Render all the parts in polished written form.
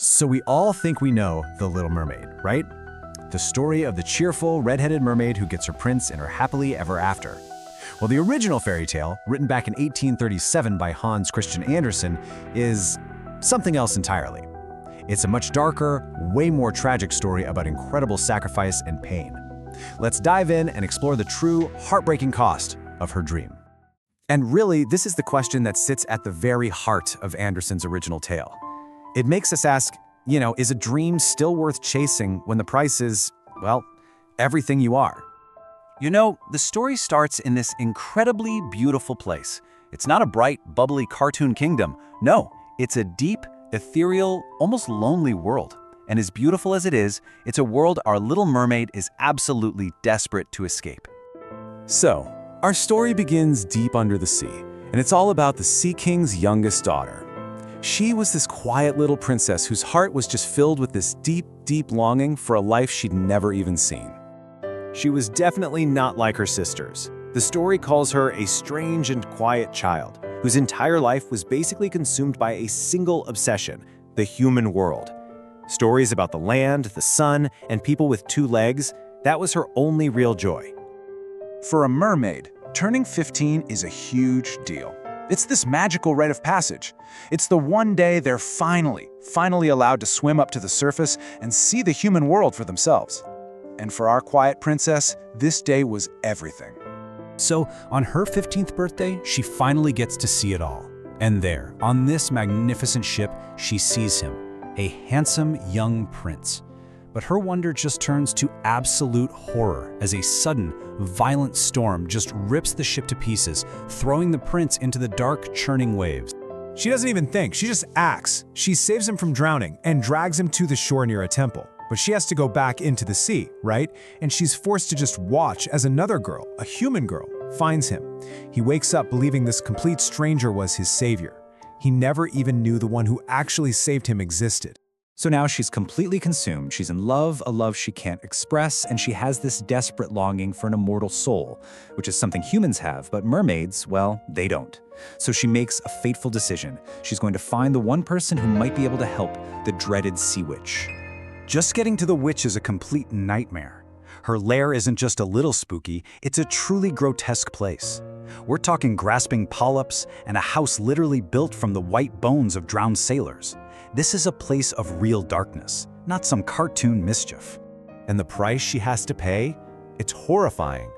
So we all think we know The Little Mermaid, right? The story of the cheerful, red-headed mermaid who gets her prince in her happily ever after. Well, the original fairy tale, written back in 1837 by Hans Christian Andersen, is something else entirely. It's a much darker, way more tragic story about incredible sacrifice and pain. Let's dive in and explore the true, heartbreaking cost of her dream. And really, this is the question that sits at the very heart of Andersen's original tale. It makes us ask, is a dream still worth chasing when the price is, well, everything you are? The story starts in this incredibly beautiful place. It's not a bright, bubbly cartoon kingdom. No, it's a deep, ethereal, almost lonely world. And as beautiful as it is, it's a world our little mermaid is absolutely desperate to escape. So, our story begins deep under the sea, and it's all about the Sea King's youngest daughter. She was this quiet little princess whose heart was just filled with this deep, deep longing for a life she'd never even seen. She was definitely not like her sisters. The story calls her a strange and quiet child, whose entire life was basically consumed by a single obsession, the human world. Stories about the land, the sun, and people with two legs, that was her only real joy. For a mermaid, turning 15 is a huge deal. It's this magical rite of passage. It's the one day they're finally allowed to swim up to the surface and see the human world for themselves. And for our quiet princess, this day was everything. So, on her 15th birthday, she finally gets to see it all. And there, on this magnificent ship, she sees him, a handsome young prince. But her wonder just turns to absolute horror as a sudden, violent storm just rips the ship to pieces, throwing the prince into the dark, churning waves. She doesn't even think, she just acts. She saves him from drowning and drags him to the shore near a temple. But she has to go back into the sea, right? And she's forced to just watch as another girl, a human girl, finds him. He wakes up believing this complete stranger was his savior. He never even knew the one who actually saved him existed. So now she's completely consumed, she's in love, a love she can't express, and she has this desperate longing for an immortal soul, which is something humans have, but mermaids, well, they don't. So she makes a fateful decision. She's going to find the one person who might be able to help, the dreaded sea witch. Just getting to the witch is a complete nightmare. Her lair isn't just a little spooky, it's a truly grotesque place. We're talking grasping polyps and a house literally built from the white bones of drowned sailors. This is a place of real darkness, not some cartoon mischief. And the price she has to pay? It's horrifying.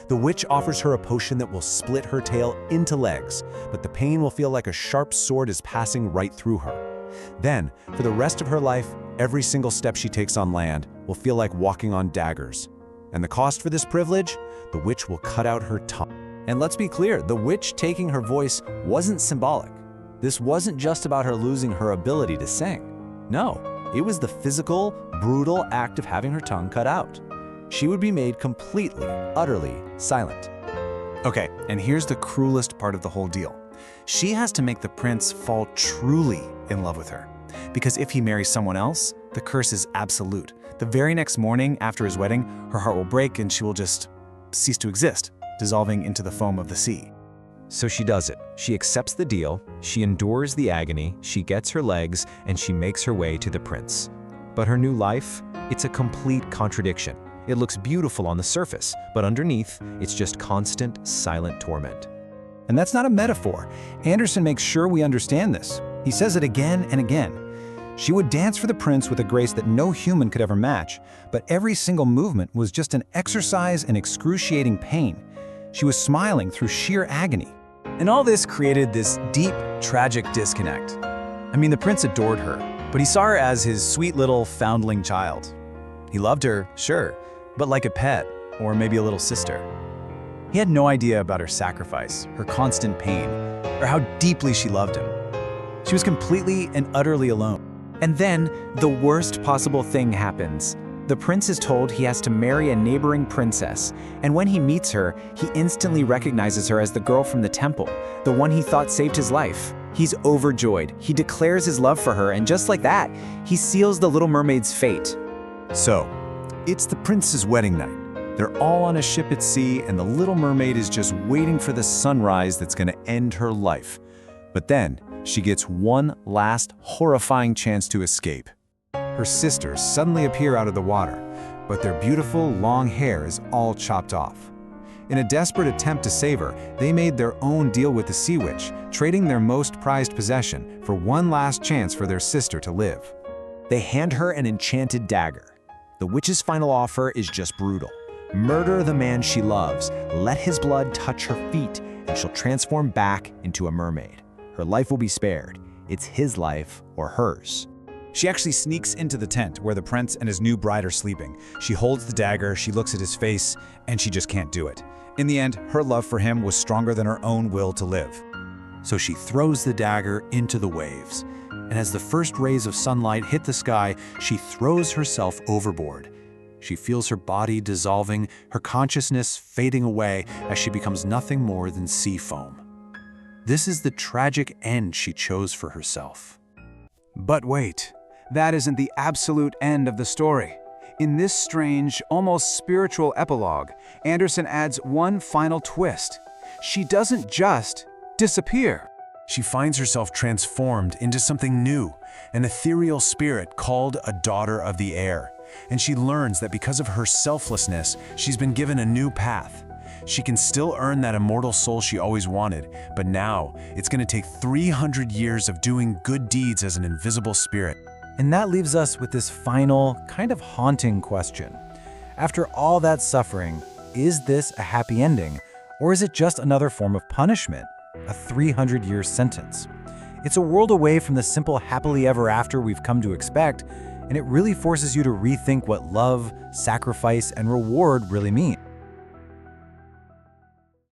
The witch offers her a potion that will split her tail into legs, but the pain will feel like a sharp sword is passing right through her. Then, for the rest of her life, every single step she takes on land will feel like walking on daggers. And the cost for this privilege? The witch will cut out her tongue. And let's be clear, the witch taking her voice wasn't symbolic. This wasn't just about her losing her ability to sing. No, it was the physical, brutal act of having her tongue cut out. She would be made completely, utterly silent. Okay, and here's the cruelest part of the whole deal. She has to make the prince fall truly in love with her. Because if he marries someone else, the curse is absolute. The very next morning after his wedding, her heart will break and she will just cease to exist, dissolving into the foam of the sea. So she does it. She accepts the deal, she endures the agony, she gets her legs, and she makes her way to the prince. But her new life? It's a complete contradiction. It looks beautiful on the surface, but underneath, it's just constant, silent torment. And that's not a metaphor. Andersen makes sure we understand this. He says it again and again. She would dance for the prince with a grace that no human could ever match, but every single movement was just an exercise in excruciating pain. She was smiling through sheer agony. And all this created this deep, tragic disconnect. I mean, the prince adored her, but he saw her as his sweet little foundling child. He loved her, sure, but like a pet, or maybe a little sister. He had no idea about her sacrifice, her constant pain, or how deeply she loved him. She was completely and utterly alone. And then, the worst possible thing happens. The prince is told he has to marry a neighboring princess, and when he meets her, he instantly recognizes her as the girl from the temple, the one he thought saved his life. He's overjoyed. He declares his love for her, and just like that, he seals the Little Mermaid's fate. So, it's the prince's wedding night. They're all on a ship at sea, and the Little Mermaid is just waiting for the sunrise that's going to end her life. But then, She gets one last horrifying chance to escape. Her sisters suddenly appear out of the water, but their beautiful long hair is all chopped off. In a desperate attempt to save her, they made their own deal with the Sea Witch, trading their most prized possession for one last chance for their sister to live. They hand her an enchanted dagger. The witch's final offer is just brutal. Murder the man she loves, let his blood touch her feet, and she'll transform back into a mermaid. Her life will be spared. It's his life or hers. She actually sneaks into the tent where the prince and his new bride are sleeping. She holds the dagger, she looks at his face, and she just can't do it. In the end, her love for him was stronger than her own will to live. So she throws the dagger into the waves. And as the first rays of sunlight hit the sky, she throws herself overboard. She feels her body dissolving, her consciousness fading away as she becomes nothing more than sea foam. This is the tragic end she chose for herself. But wait, that isn't the absolute end of the story. In this strange, almost spiritual epilogue, Andersen adds one final twist. She doesn't just disappear. She finds herself transformed into something new, an ethereal spirit called a daughter of the air. And she learns that because of her selflessness, she's been given a new path. She can still earn that immortal soul she always wanted, but now it's going to take 300 years of doing good deeds as an invisible spirit. And that leaves us with this final, kind of haunting question. After all that suffering, is this a happy ending, or is it just another form of punishment, a 300-year sentence? It's a world away from the simple happily ever after we've come to expect, and it really forces you to rethink what love, sacrifice, and reward really mean.